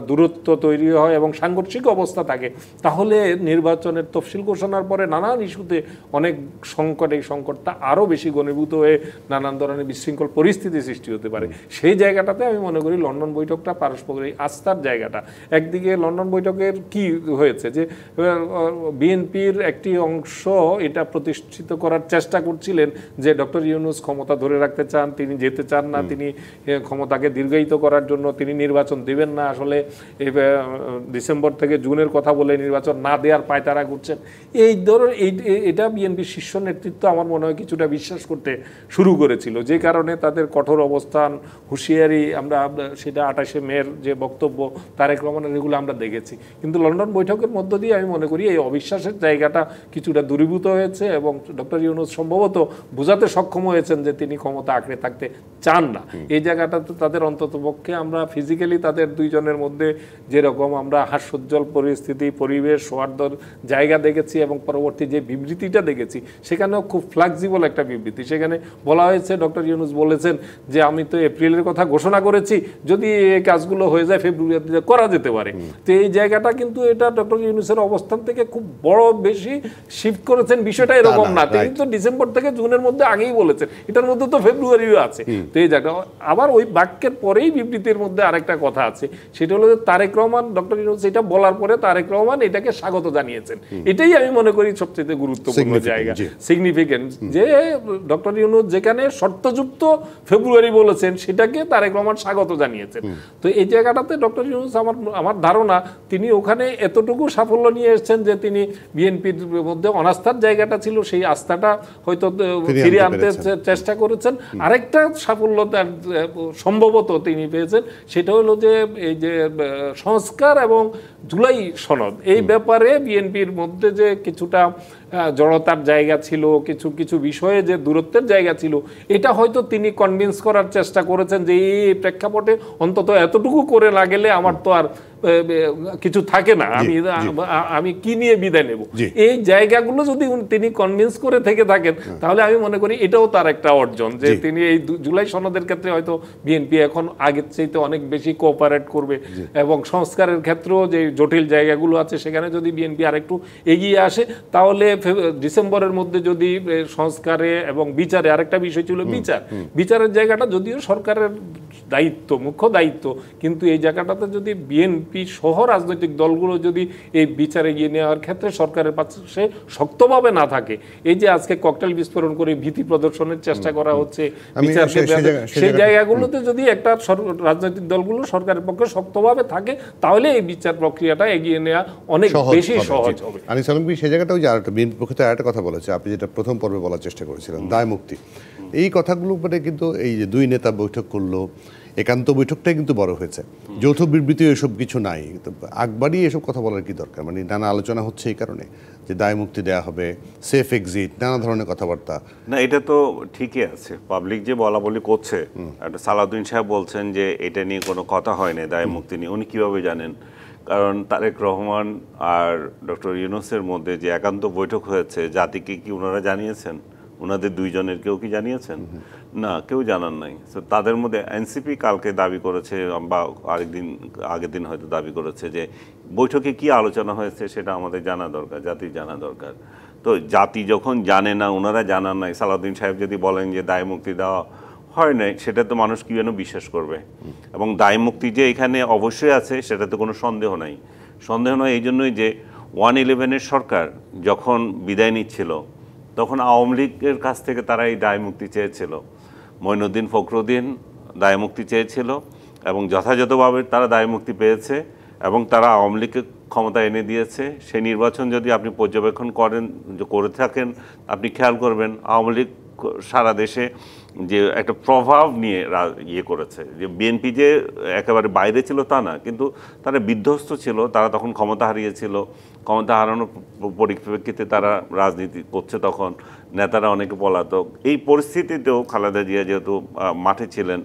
দূরত্ব তৈরি হয় এবং সাংঘর্ষিক অবস্থা থাকে, তাহলে নির্বাচনের তফসিল ঘোষণার পরে নানান ইস্যুতে অনেক সংকট, এই সংকটটা আরও বেশি ঘনীভূত হয়ে নানান ধরনের বিশৃঙ্খল পরিস্থিতি সৃষ্টি হতে পারে। সেই জায়গাটাতে আমি মনে করি লন্ডন বৈঠকটা পারস্পরিক আস্থার জায়গাটা। একদিকে লন্ডন বৈঠকের কি হয়েছে যে বিএনপির একটি অংশ এটা প্রতিষ্ঠিত করার চেষ্টা করছিলেন যে ডক্টর ইউনূস ক্ষমতা ধরে রাখতে চান, তিনি যেতে চান না, তিনি ক্ষমতাকে দীর্ঘায়িত করার জন্য তিনি নির্বাচন দেবেন না, আসলে ডিসেম্বর থেকে জুনের কথা বলে নির্বাচন না দেওয়ার পায়তারা করছেন। এই ধরনের এটা বিএনপির শীর্ষ নেতৃত্ব আমার মনে হয় কিছুটা বিশ্বাস করতে শুরু করেছিল, যে কারণে তাদের কঠোর অবস্থান, হুঁশিয়ারি, আমরা সেটা 28শে মের যে বক্তব্য তারেক রহমানের, এগুলো আমরা দেখেছি। কিন্তু লন্ডন বৈঠকের মধ্য দিয়ে আমি মনে করি এই অবিশ্বাসের জায়গাটা কিছুটা দূরীভূত হয়েছে এবং ডক্টর ইউনূস সম্ভবত বোঝাতে সক্ষম হয়েছেন যে তিনি ক্ষমতা আঁকড়ে থাকতে চান না। এই জায়গাটাতে তাদের অন্ততপক্ষে আমরা ফিজিক্যালি তাদের দুইজনের মধ্যে যেরকম আমরা হাস্যোজ্জ্বল পরিস্থিতি, পরিবেশ, সৌহার্দ্যর জায়গা দেখেছি এবং পরবর্তী যে বিবৃতিটা দেখেছি সেখানেও খুব ফ্লেক্সিবল একটা বিবৃতি। সেখানে বলা হয়েছে, ডক্টর ইউনূস বলেছেন যে আমি তো এপ্রিলের কথা ঘোষণা করেছি, যদি এই কাজগুলো হয়ে যায় ফেব্রুয়ারিতে করা যেতে পারে। তো এই জায়গাটা কিন্তু এটা ডক্টর ইউনূসের অবস্থান থেকে খুব বড় বেশি শিফট করেছেন, বিষয়টা এরকম না। তিনি তো ডিসেম্বর থেকে জুনের মধ্যে আগেই বলেছেন, এটার মধ্যে তো ফেব্রুয়ারিও আছে। তো এই জায়গা আবার ওই বাক্যের পরেই বিবৃতির মধ্যে আরেকটা কথা আছে, সেটা হলো যে তারেক রহমান, ডক্টর ইউনূস এটা বলার পরে তারেক রহমান এটাকে স্বাগত জানিয়েছেন। এটাই আমি মনে করি সবচেয়ে গুরুত্বপূর্ণ জায়গা, সিগনিফিকেন্ট, যে ডক্টর ইউনূস যেখানে শর্তযুক্ত ফেব্রুয়ারি বলেছেন সেটাকে তারেক রহমান স্বাগত জানিয়েছেন। তো এই জায়গাটাতে ডক্টর ইউনূস আমার ধারণা তিনি ওখানে এতটুকু সাফল্য নিয়ে এসেছেন যে তিনি বিএনপির মধ্যে অনাস্থার জায়গাটা ছিল, সেই আস্থাটা হয়তো ফিরিয়ে আনতে চেষ্টা করেছেন। আরেকটা সাফল্য তার সম্ভবত তিনি পেয়েছেন, সেটা হলো যে এই যে সংস্কার এবং জুলাই সনদ, এই ব্যাপারে বিএনপির মধ্যে যে কিছুটা জড়তার জায়গা ছিল, কিছু কিছু বিষয়ে যে দূরত্বের জায়গা ছিল, এটা হয়তো তিনি কনভিন্স করার চেষ্টা করেছেন যে এই প্রেক্ষাপটে অন্তত এতটুকু করে না গেলে আমার তো আর কিছু থাকে না, আমি কি নিয়ে বিদায় নেব। এই জায়গাগুলো যদি তিনি কনভিন্স করে থেকে থাকেন, তাহলে আমি মনে করি এটাও তার একটা অর্জন, যে তিনি এই জুলাই সনদের ক্ষেত্রে হয়তো বিএনপি এখন আগের চাইতে অনেক বেশি কোঅপারেট করবে এবং সংস্কারের ক্ষেত্রেও যে জটিল জায়গাগুলো আছে সেখানে যদি বিএনপি আরেকটু এগিয়ে আসে, তাহলে ডিসেম্বরের মধ্যে যদি সংস্কারে এবং বিচারে, আরেকটা বিষয় ছিল বিচারের জায়গাটা যদিও সরকারের দায়িত্ব, মুখ্য দায়িত্ব, কিন্তু এই জায়গাটাতে যদি বিএনপি সহ রাজনৈতিক দলগুলো যদি এই বিচারে গিয়ে নেওয়ার ক্ষেত্রে সরকারের পাশে শক্তভাবে না থাকে, এই যে আজকে ককটেল বিস্ফোরণ করে ভীতি প্রদর্শনের চেষ্টা করা হচ্ছে সেই জায়গাগুলোতে যদি একটা রাজনৈতিক দলগুলো সরকারের পক্ষে শক্তভাবে থাকে, তাহলে এই বিচার প্রক্রিয়াটা এগিয়ে নেওয়া অনেক বেশি সহজ হবে। আনিস আলম সেই জায়গাটাও যে আরেকটা বিএনপি পক্ষে আরেকটা কথা বলেছে, আপনি যেটা প্রথম পর্বে বলার চেষ্টা করেছিলেন, দায় মুক্তি, এই কথাগুলো মানে কিন্তু এই যে দুই নেতা বৈঠক করলো, একান্ত বৈঠকটাই কিন্তু বড় হয়েছে, যৌথ বিবৃতি এসব কিছু নাই। আগবারই এসব কথা বলার কি দরকার? মানে নানা আলোচনা হচ্ছে এই কারণে যে দায় মুক্তি দেওয়া হবে, সেফ এক্সিট, নানা ধরনের কথাবার্তা। না, এটা তো ঠিকই আছে, পাবলিক যে বলা বলি করছে। একটা সালাউদ্দিন সাহেব বলছেন যে এটা নিয়ে কোনো কথা হয় না, দায় মুক্তি নিয়ে। উনি কীভাবে জানেন? কারণ তারেক রহমান আর ডক্টর ইউনূসের মধ্যে যে একান্ত বৈঠক হয়েছে, জাতিকে কি ওনারা জানিয়েছেন? ওনাদের দুইজনের কেউ কি জানিয়েছেন? না, কেউ জানান নাই। তো তাদের মধ্যে এনসিপি কালকে দাবি করেছে বা আগের দিন হয়তো দাবি করেছে যে বৈঠকে কি আলোচনা হয়েছে সেটা আমাদের জানা দরকার, জাতির জানা দরকার। তো জাতি যখন জানে না, ওনারা জানান নাই, সালাউদ্দিন সাহেব যদি বলেন যে দায় মুক্তি দেওয়া হয় নাই, সেটা তো মানুষ কি যেন বিশ্বাস করবে। এবং দায় মুক্তি যে এখানে অবশ্যই আছে সেটাতে কোনো সন্দেহ নাই। সন্দেহ নয় এই জন্যই যে 111-এর সরকার যখন বিদায় নিচ্ছিল, তখন আওয়ামী লীগের কাছ থেকে তারা এই দায় মুক্তি চেয়েছিল। মঈনুদ্দিন ফখরুদ্দিন দায় মুক্তি চেয়েছিল এবং যথাযথভাবে তারা দায় মুক্তি পেয়েছে এবং তারা আওয়ামী লীগকে ক্ষমতা এনে দিয়েছে। সেই নির্বাচন যদি আপনি পর্যবেক্ষণ করে থাকেন, আপনি খেয়াল করবেন আওয়ামী লীগ সারা দেশে যে একটা প্রভাব নিয়ে করেছে। যে বিএনপি যে একেবারে বাইরে ছিল তা না, কিন্তু তারা বিধ্বস্ত ছিল, তারা তখন ক্ষমতা হারিয়েছিল। ক্ষমতা হারানোর পরিপ্রেক্ষিতে তারা রাজনীতি করছে, তখন নেতারা অনেকে পলাতক। এই পরিস্থিতিতেও খালেদা জিয়া যেহেতু মাঠে ছিলেন,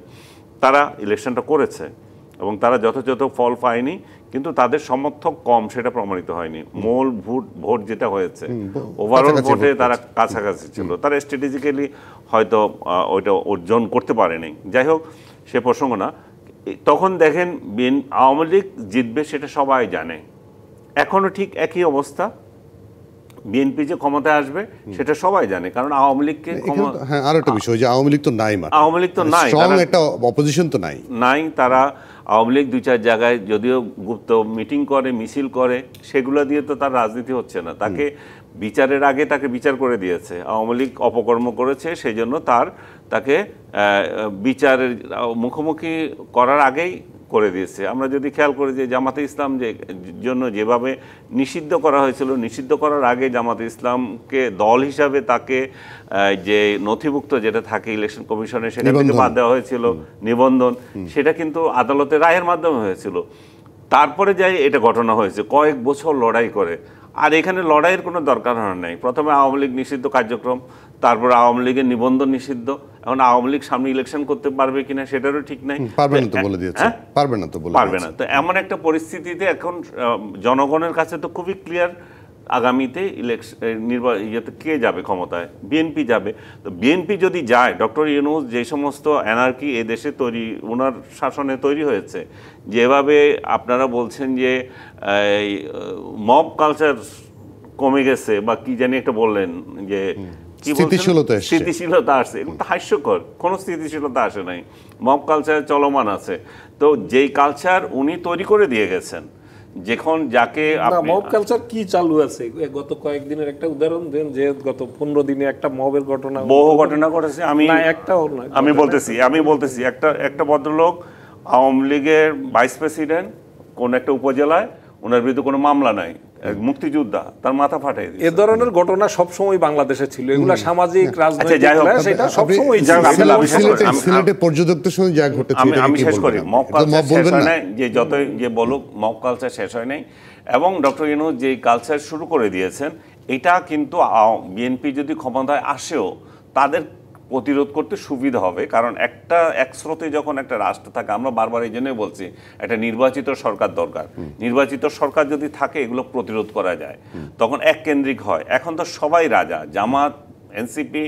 তারা ইলেকশনটা করেছে। এবং তারা যথাযথ ফল পায়নি, কিন্তু তাদের সমর্থক কম সেটা প্রমাণিত হয়নি। মূল ভোট যেটা হয়েছে, ওভারঅল ভোটে তারা কাছাকাছি ছিল, তারা স্ট্র্যাটেজিক্যালি হয়তো ওইটা অর্জন করতে পারেনি। যাই হোক, সে প্রসঙ্গ না। তখন দেখেন আওয়ামী লীগ জিতবে সেটা সবাই জানে, এখনো ঠিক একই অবস্থা। বিএনপি যে ক্ষমতায় আসবে সেটা সবাই জানে, কারণ আওয়ামী লীগকে হ্যাঁ, আর একটা বিষয় যে আওয়ামী লীগ তো নাই, আওয়ামী লীগ তো নাই, একটা অপোজিশন তো নাই। তারা আওয়ামী লীগ 2-4 জায়গায় যদিও গুপ্ত মিটিং করে, মিছিল করে, সেগুলো দিয়ে তো তার রাজনীতি হচ্ছে না। তাকে বিচারের আগে তাকে বিচার করে দিয়েছে, আওয়ামী লীগ অপকর্ম করেছে, সেই জন্য তাকে বিচারের মুখোমুখি করার আগেই করে দিয়েছে। আমরা যদি খেয়াল করি যে জামাতে ইসলাম যে জন্য যেভাবে নিষিদ্ধ করা হয়েছিল, নিষিদ্ধ করার আগে জামাতে ইসলামকে দল হিসাবে তাকে যে নথিভুক্ত যেটা থাকে ইলেকশন কমিশনে, সেখান থেকে বাদ দেওয়া হয়েছিল, নিবন্ধন, সেটা কিন্তু আদালতের রায়ের মাধ্যমে হয়েছিল। তারপরে যাই এটা ঘটনা হয়েছে কয়েক বছর লড়াই করে। আর এখানে লড়াইয়ের কোনো দরকার হয় নাই। প্রথমে আওয়ামী লীগ নিষিদ্ধ কার্যক্রম, তারপর আওয়ামী লীগের নিবন্ধন নিষিদ্ধ। এখন আওয়ামী লীগ সামনে ইলেকশন করতে পারবে কিনা সেটারও ঠিক নাই, পারবে না তো বলে দিয়েছে, পারবে না। তো এমন একটা পরিস্থিতিতে এখন জনগণের কাছে তো খুবই ক্লিয়ার, আগামীতে ইলেকশন কে যাবে ক্ষমতায়, বিএনপি যাবে। তো বিএনপি যদি যায়, ডক্টর ইউনূস যে সমস্ত অ্যানার্কি এদেশে তৈরি, ওনার শাসনে তৈরি হয়েছে, যেভাবে আপনারা বলছেন যে মব কালচার কমে গেছে বা কি জানি একটা বললেন, যে স্থিতিশীলতা আসছে, এটা হাস্যকর। কোনো স্থিতিশীলতা আসে নাই, মব কালচার চলমান আছে। তো যেই কালচার উনি তৈরি করে দিয়ে গেছেন, যখন যাকে মব কালচার কি চালু আছে, গত কয়েকদিনের একটা উদাহরণ দেন, যে গত 15 দিনে একটা মবের ঘটনা, বহু ঘটনা ঘটেছে। আমি বলতেছি একটা ভদ্রলোক আওয়ামী লীগের ভাইস প্রেসিডেন্ট, কোন একটা উপজেলায়, ওনার বিরুদ্ধে কোনো মামলা নাই, মুক্তিযোদ্ধা, তার মাথা ফাটাই দিয়েছে। এ ধরনের ঘটনা সবসময় বাংলাদেশে ছিল, এগুলা সামাজিক রাজনৈতিক সেটা সবসময় সিলেটে পর্যটকদের সঙ্গে যা ঘটেছে। আমি শেষ করি, মব কালচার শেষ হয় নাই, যে যতই যে বলুক, মব কালচার শেষ হয় নাই। এবং ডক্টর ইউনূস যে কালচার শুরু করে দিয়েছেন, এটা কিন্তু বিএনপি যদি ক্ষমতায় আসেও তাদের প্রতিরোধ করতে সুবিধা হবে। কারণ এক স্রোতে যখন একটা রাষ্ট্র থাকে, আমরা বারবার এই জন্যই বলছি একটা নির্বাচিত সরকার দরকার। নির্বাচিত সরকার যদি থাকে, এগুলো প্রতিরোধ করা যায়, তখন এক কেন্দ্রিক হয়। এখন তো সবাই রাজা, জামাত, এনসিপি,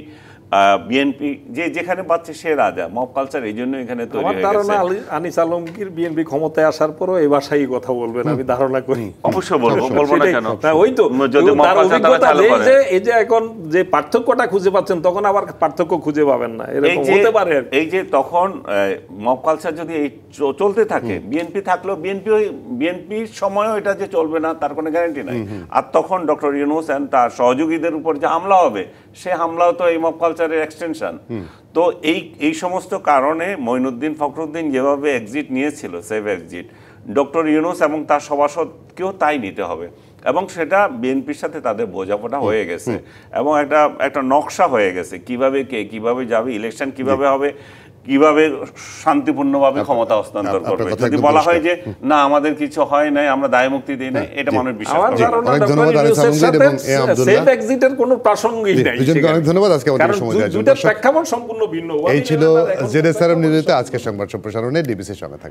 বিএনপি, যে যেখানে পাচ্ছে সে রাজা। মব কালচার এই জন্য এখানে তৈরি হয়ে গেছে। আনিস আলমগীর বিএনপি ক্ষমতায় আসার পরও এই ভাষাই কথা বলবেন, আমি ধারণা করি। অবশ্যই বলবো না কেন, ওই তো যদি মব কালচার তারা চালু করে। এই যে এখন যে পার্থক্যটা খুঁজে পাচ্ছেন, তখন আবার পার্থক্য খুঁজে পাবেন না, এরকম হতে পারে। এই যে তখন মব কালচার যদি এই চলতে থাকে, বিএনপি থাকলেও বিএনপির সময়ও এটা যে চলবে না তার কোনো গ্যারান্টি নাই। আর তখন ডক্টর ইউনূস এন্ড তার সহযোগীদের উপর যে হামলা হবে, সে হামলাও তো এই মব কালচারের এক্সটেনশন। তো এই সমস্ত কারণে মঈনুদ্দিন ফখরুদ্দিন যেভাবে এক্সিট নিয়েছিল, সেভ এক্সিট, ডক্টর ইউনূস এবং তার সভাসদকেও তাই নিতে হবে। এবং সেটা বিএনপির সাথে তাদের বোঝাপড়া হয়ে গেছে, এবং একটা নকশা হয়ে গেছে, কিভাবে কিভাবে যাবে, ইলেকশন কিভাবে হবে, কিভাবে শান্তিপূর্ণভাবে ক্ষমতা হস্তান্তর করবে। যদি বলা হয় যে না, আমাদের কিছু হয় নাই, আমরা দায় মুক্তি দিই নাই, এটা মানুষ বিশ্বাস করে। অনেক ধন্যবাদ। আজকে আমাদের সময় দেওয়ার জন্য। প্রেক্ষাপট সম্পূর্ণ ভিন্ন। এই ছিল জেড এস আর এম নিবেদিত আজকের সংবাদ সম্প্রসারণে। ডিবিসির সঙ্গে থাকবেন।